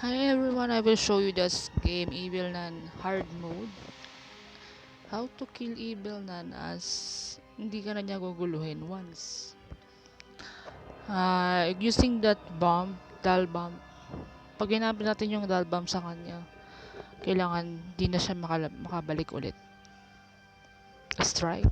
Hi everyone, I will show you this game Evil Nun hard mode. How to kill Evil Nun as hindi ka na niya guguluhin once. Using that bomb, dal bomb. Pag ginamit natin yung dal bomb sa kanya, kailangan di na siya makabalik ulit. Strike.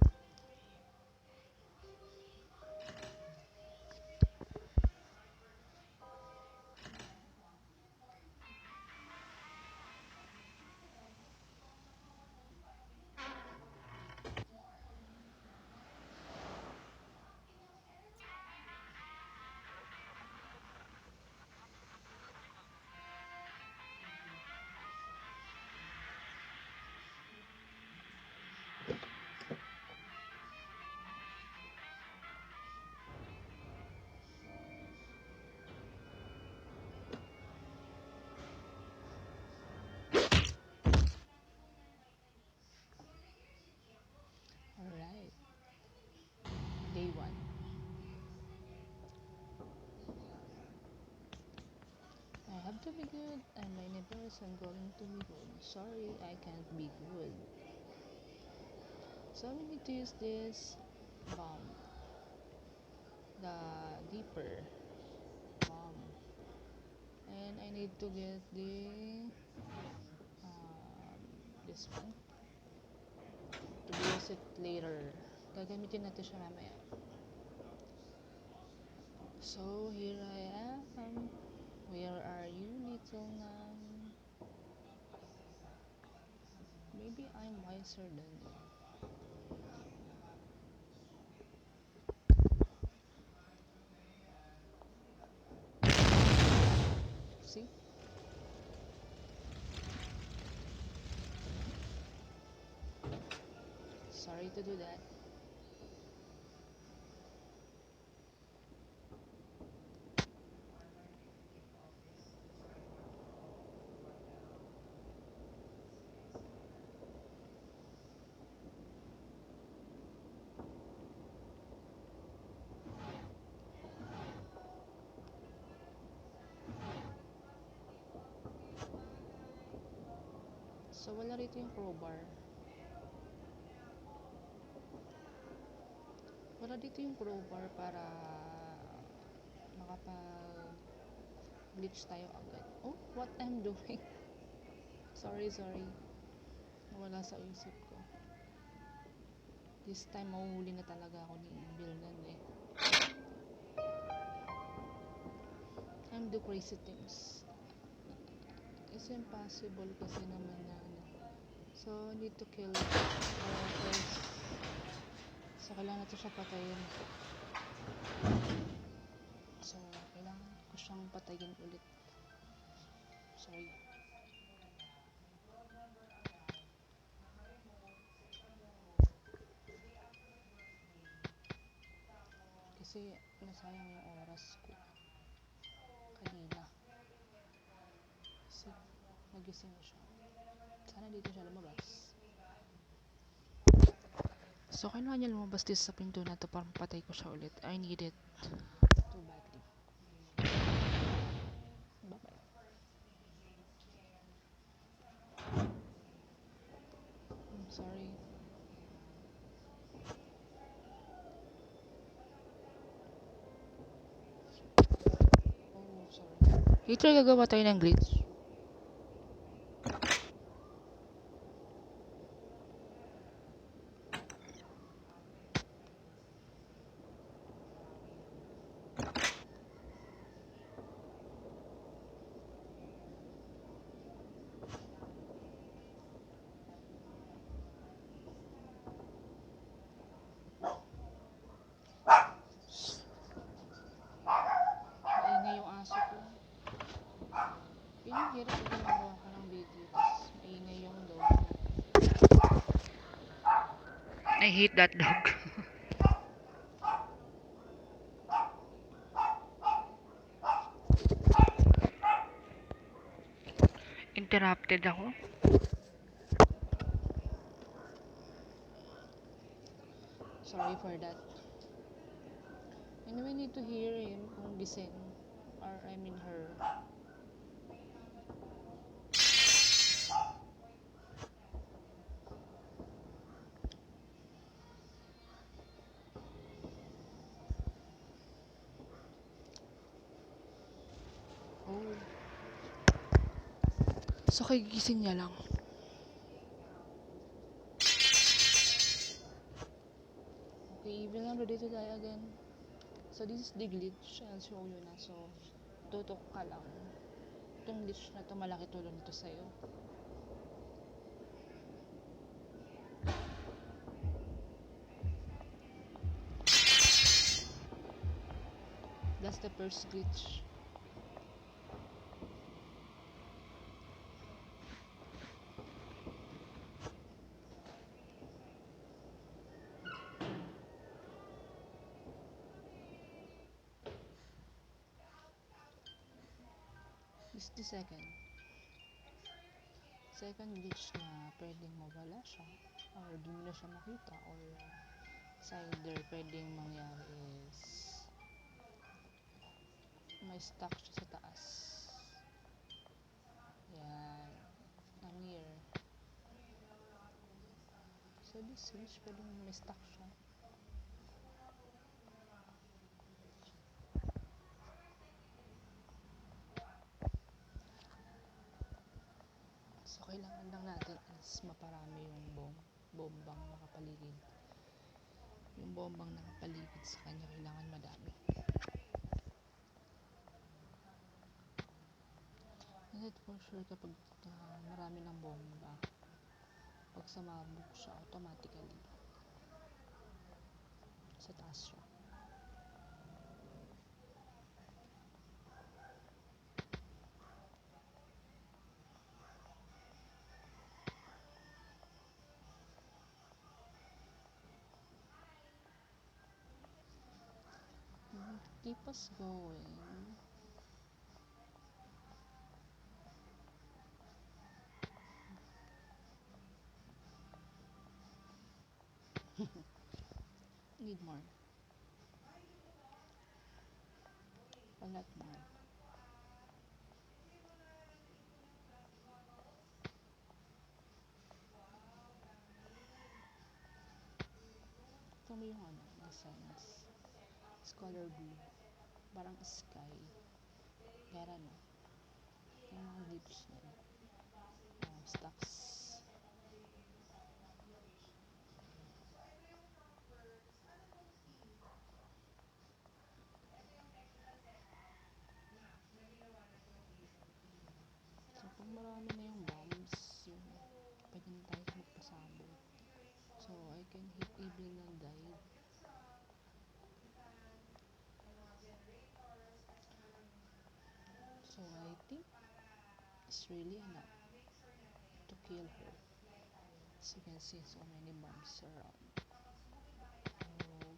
Alright, day 1. I have to be good and my neighbors are going to be good. Sorry, I can't be good. So we need to use this bomb, the deeper bomb. And I need to get um, this one to use it later. Gagamitin natin siya mamaya. So here I am. Where are you, little nun? Maybe I'm wiser than you. See? Sorry to do that. So wala rito yung crowbar. Wala dito yung crowbar para makapag-glitch tayo agad. Oh, what I'm doing? Sorry. Nawala sa isip ko. This time, mahuhuli na talaga ako ni Evil Nun eh. I'm do crazy things. It's impossible kasi naman na ano. So, need to kill first. So, kailangan natin siya patayin. So, kailangan ko siyang patayin ulit. Sorry. Kasi nasayang yung oras ko kanina. Kasi nagising na siya. Sana dito siya lumabas. So, kailangan niya lumabas dito sa pinto na to para mapatay ko siya ulit. I need it too badly. Bye-bye. I'm sorry. Oh, sorry. Later, gagawa tayo ng glitch. Maingay yung aso ko. Yun yung hirap na ginagawa ka ng video. Tapos maingay yung dog. I hate that dog. Interrupted ako. Sorry for that. And we need to hear him kung gising. Or I mean her. Oh. So, kagigising niya lang. Okay, even I'm ready to die again. So, this is the glitch. I'll show you na. So, tutok ka lang. Itong glitch na to, malaki tulong nito sa'yo. That's the first glitch. This is the second. Second glitch na pwedeng mawala siya or di mo na siya makita or sa either pwedeng mangyari is may stuck siya sa taas. Yan. I'm here. So this glitch pwedeng may stuck siya. So kailangan lang natin is maparami yung bombang nakapaligid. Yung bombang nakapaligid sa kanya kailangan madami. And it for sure kapag marami ng bomba, pag sumabog siya automatically sa taas siya. Keep us going. Need more. A lot more. Ito mo yung ano, essence. It's color blue. Parang sky. Gara no. Yung mga lips niya. Stocks. So, pag marami na yung bombs, yung pwede na tayo magpasabog. So, I can hit Evelyn and died. So, I think it's really enough to kill her. As you can see, so many bombs around.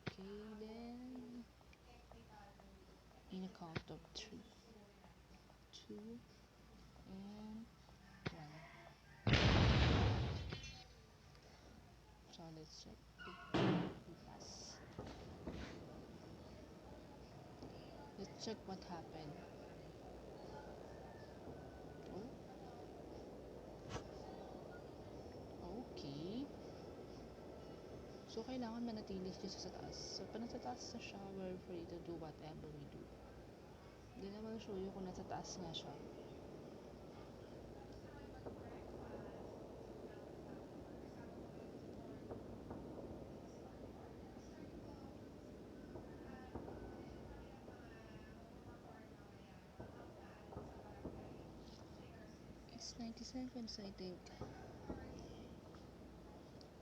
Okay, then. In a count of 3, 2, and 1. So, let's check if we pass. Let's check what happened. Okay. So, kailangan manatili siya sa taas. So, pag nasa taas na siya, we're free to do whatever we do. Hindi naman show you kung nasa taas nga siya. It's 90 seconds, I think.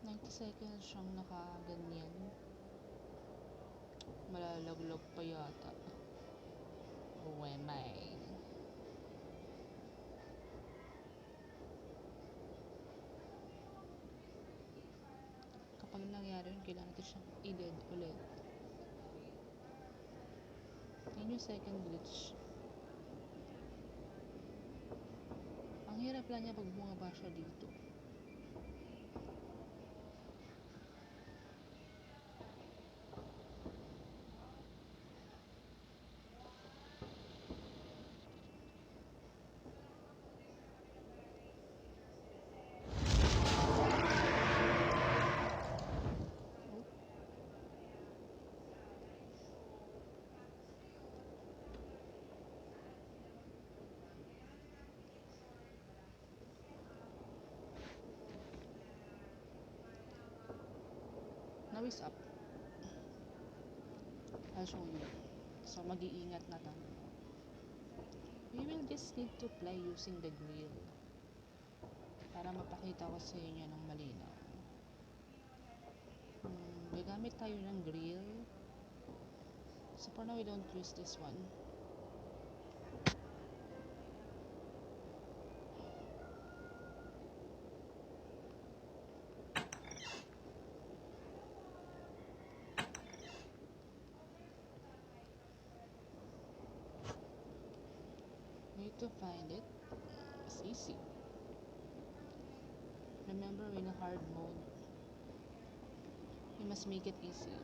90 seconds siyang nakaganyan. Malalaglag pa yata. Oh my. Kapag nangyari yun, kailangan natin siyang i-dead ulit. Yun yung second glitch. Ang hirap lang niya pag bumaba siya dito. Now is up. I'll show you. So, mag-iingat na tayo. We will just need to play using the grill para mapakita ko sa inyo ng malinaw. Gagamit tayo ng grill. So, for now, we don't use this one. Need to find it. It's easy. Remember, in a hard mode, you must make it easy.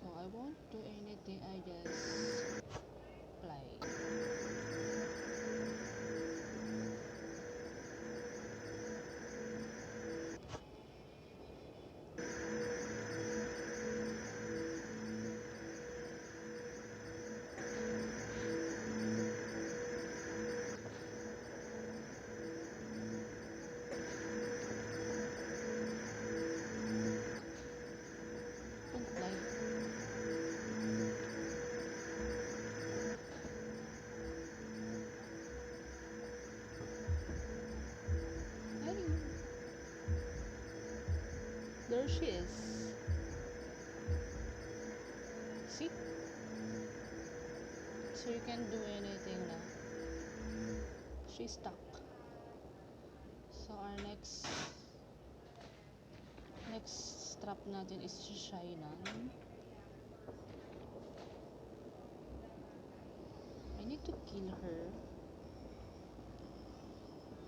So I won't do anything, I just play. There she is. See? So you can't do anything now. She's stuck. So our next trap natin is si Shainan. I need to kill her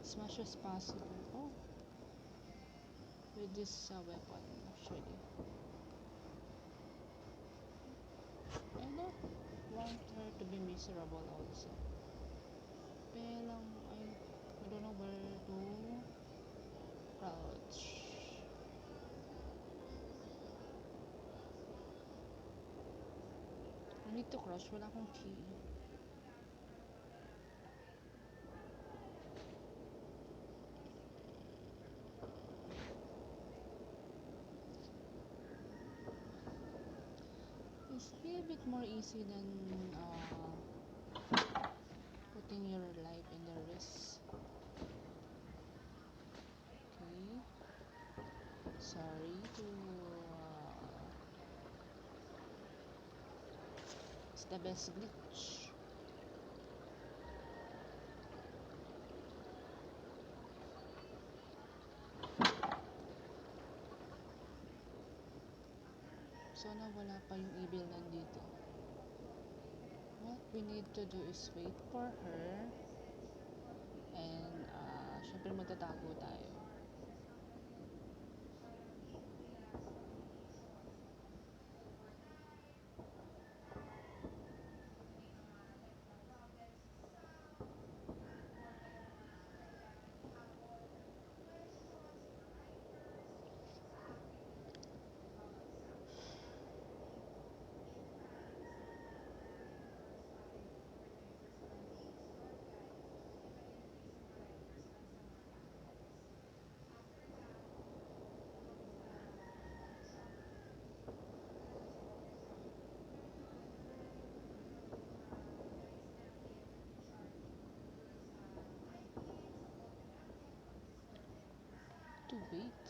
as much as possible. Oh, with this weapon actually. I don't want her to be miserable also. Pero I don't know where to crouch. I need to crouch. Wala akong key. It's a bit more easy than putting your life in the risk. Okay. Sorry to it's the best glitch. So nawala pa yung evil nandito. What we need to do is wait for her and syempre magtatago tayo. To wait.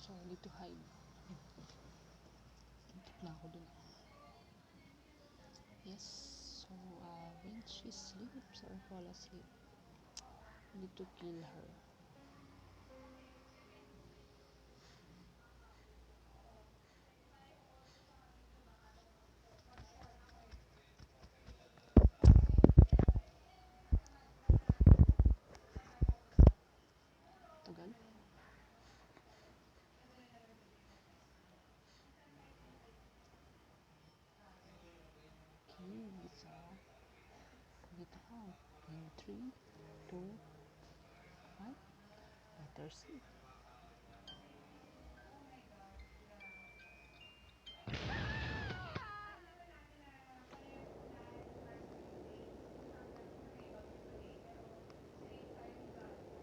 So I need to hide. Muntik na ako dun. Yes. So when she sleeps or fall asleep, I need to kill her. count. In 3, 2, 1. Letter C.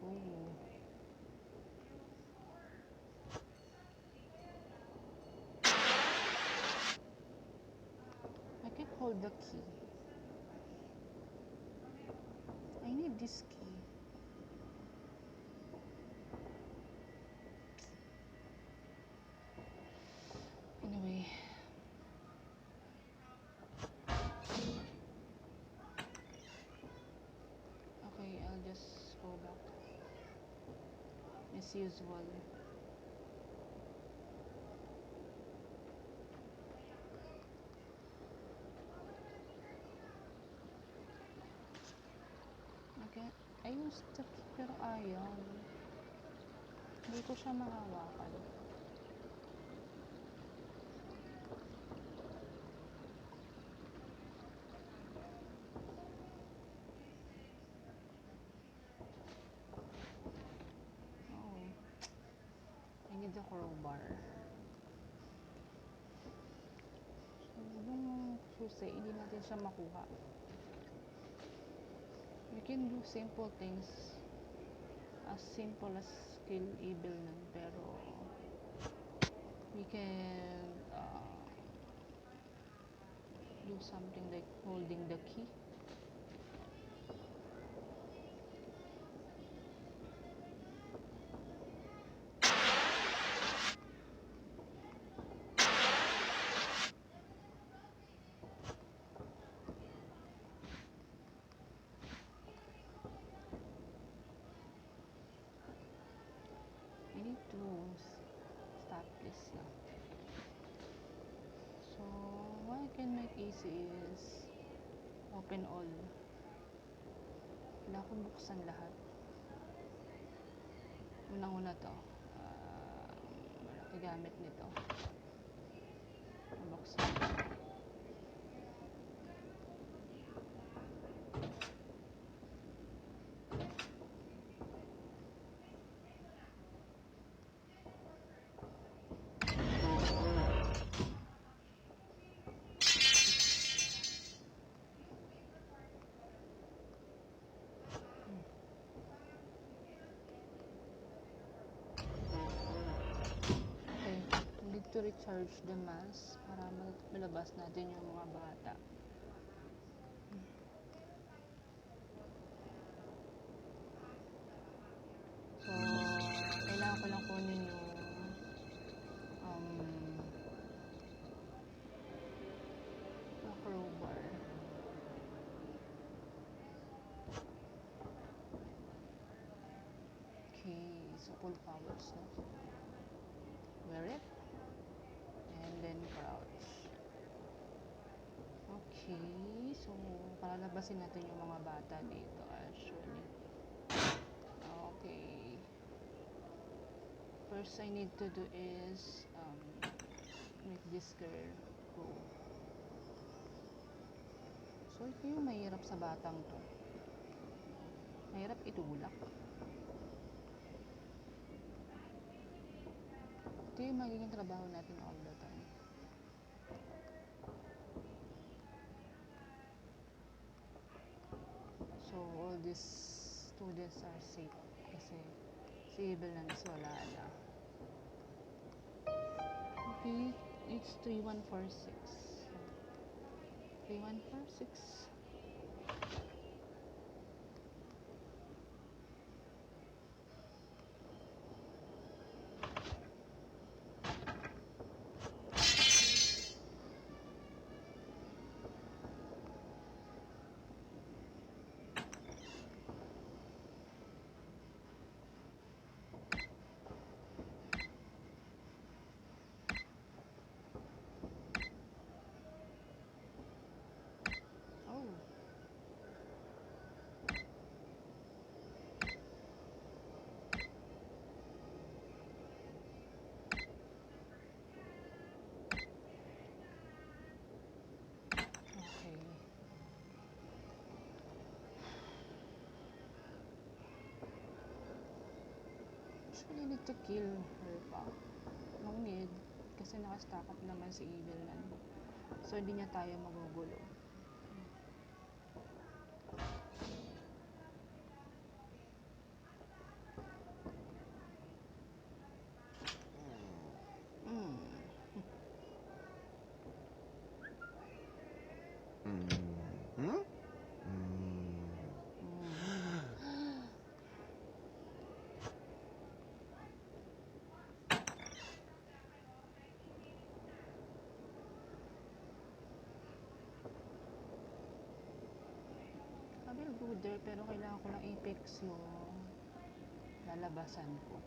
Oh. I can't hold the key. I need this key. Anyway. Okay, I'll just go back. As usual. Okay, I used the key pero ayaw. Hindi ko siya mahawakan. Oh, I need the crowbar. So, yung susi, hindi natin siya makuha. We can do simple things as simple as kill evil nun, pero we can do something like holding the key. I need to stop this now. So what I can make easy is open all. Kailangan kong buksan lahat. Unang-una to. Malaki gamit nito. Buksan. To recharge the mask para malabas natin yung mga bata. So, kailangan ko lang kunin yung crowbar. Okay, so full powers na. Wear it. And then crouch. Okay, so palalabasin natin yung mga bata dito actually. Okay. First I need to do is make this girl go. So ito yung mahirap sa batang to. Mahirap itulak. Ito yung magiging trabaho natin all the time. So all these students are safe kasi si Evil is wala na. Okay, it's 3146. 3146. Oh, We need to kill her pa. No need. Kasi naka-stack up naman si Evil Man. So, hindi niya tayo magugulo. I will go there, pero kailangan ko ng Apex yung lalabasan ko.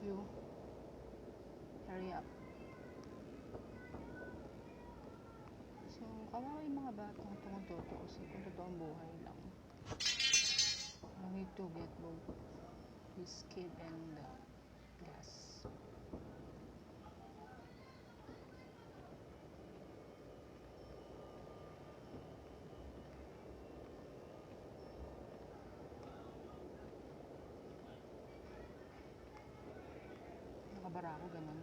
You, hurry up. So, kawawa yung mga batang itong totoo kasi kung totoong buhay lang. I need to get both this kid and the gas. Nakabara ako, ganun.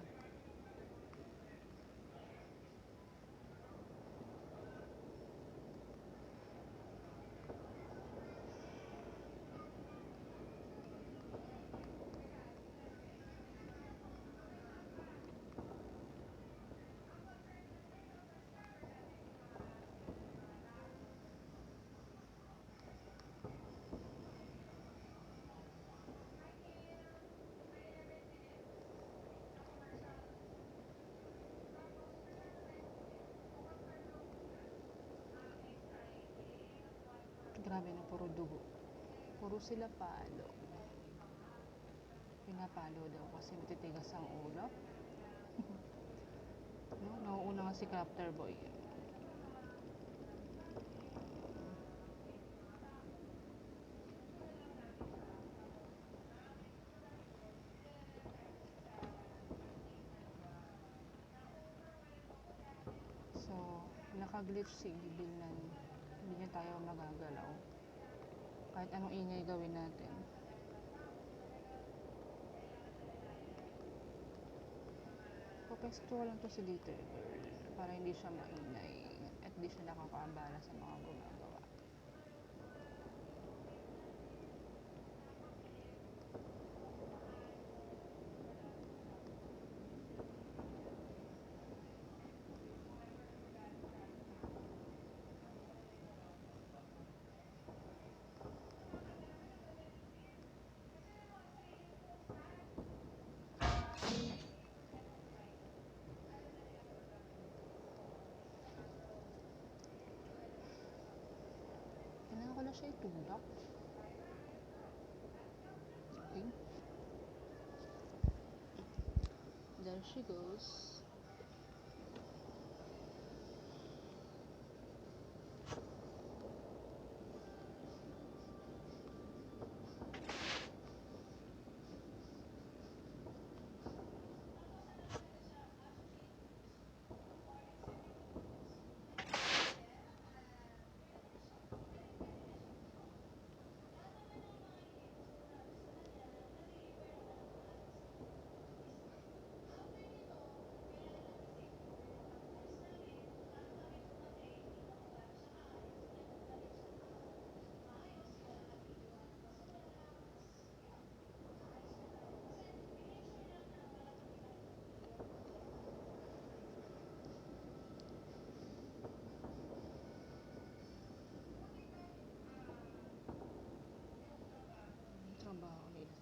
Grabe na, puro dugo. Puro sila palo. Pinapalo daw kasi matitigas ang ulo. No, nauuna nga si Crafter Boy. So, nakaglitch si Evil na hindi niya tayo magagalaw. Kahit anong ingay gawin natin. Pupextual lang to si Dieter Girl para hindi siya maingay at hindi siya nakakaabala sa mga gumagawa. Kailangan ko na siya itulak. Okay. There she goes. Trabaho nila.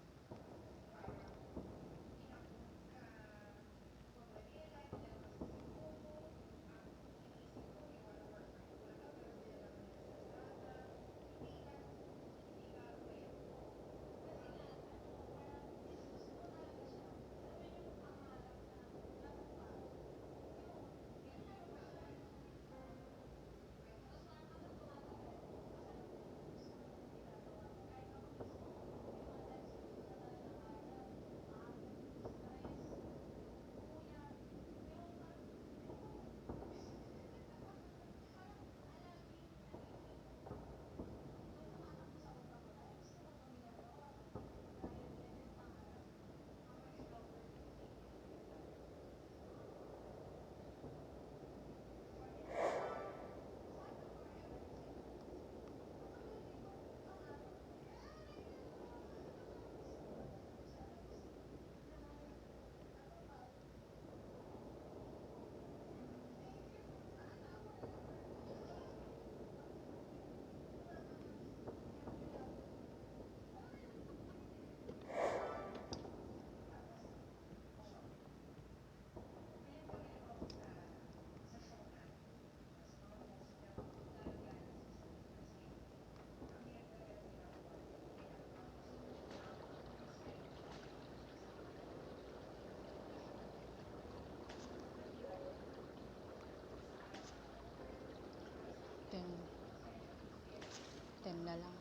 na lang.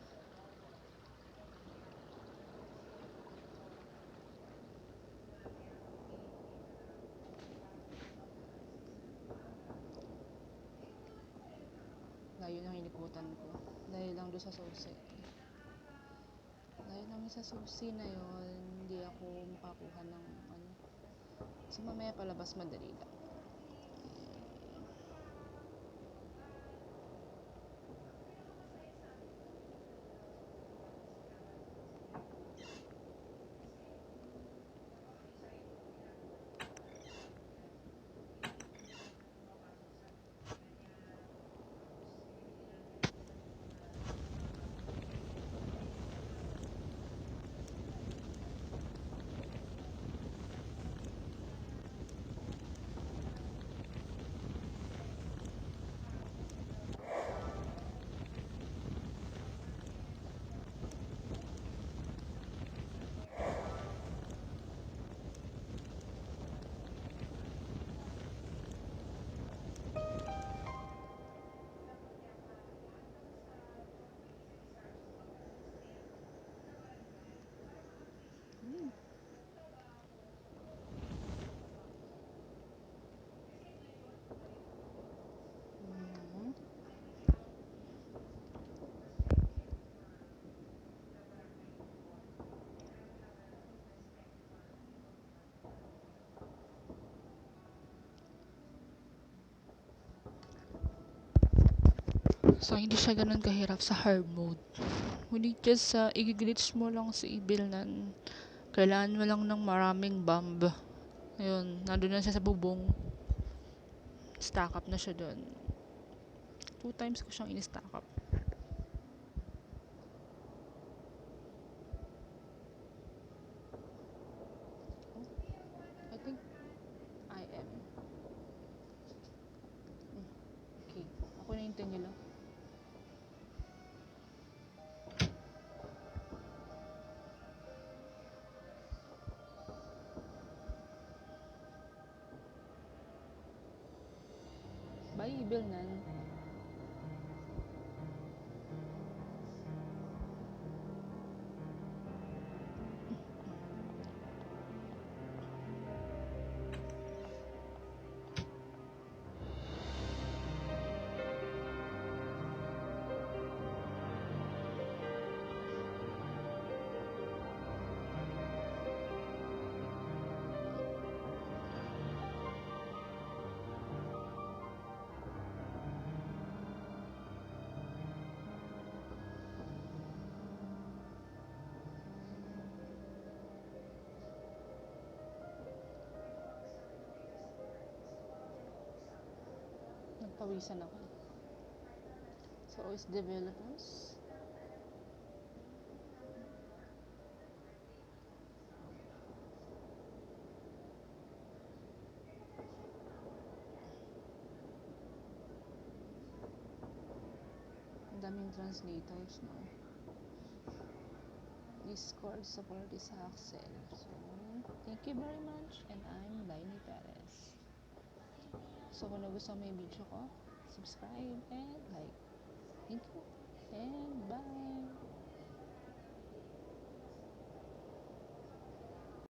Layo ng inikutan ko. Dahil lang doon sa susi. Dahil lang sa susi na yon, hindi ako makakuha ng ano. So mamaya palabas madali lang. Mhm. So, hindi siya ganun kahirap sa hard mode. Hindi just sa i-glitch mo lang si Evil nan. Kailangan mo lang ng maraming bomb. Ayun, nandun na siya sa bubong. Stack up na siya dun. 2 times ko siyang in-stack up. I think I am. Okay. Ako na hintay nila. Bye, Evil nan. Nagpawisan ako. So, OS developers. Ang daming translators, no? Discord support is Axel. So, thank you very much. And I'm Lainey Perez. So, kung nagustuhan mo yung video ko, subscribe and like. Thank you. And bye!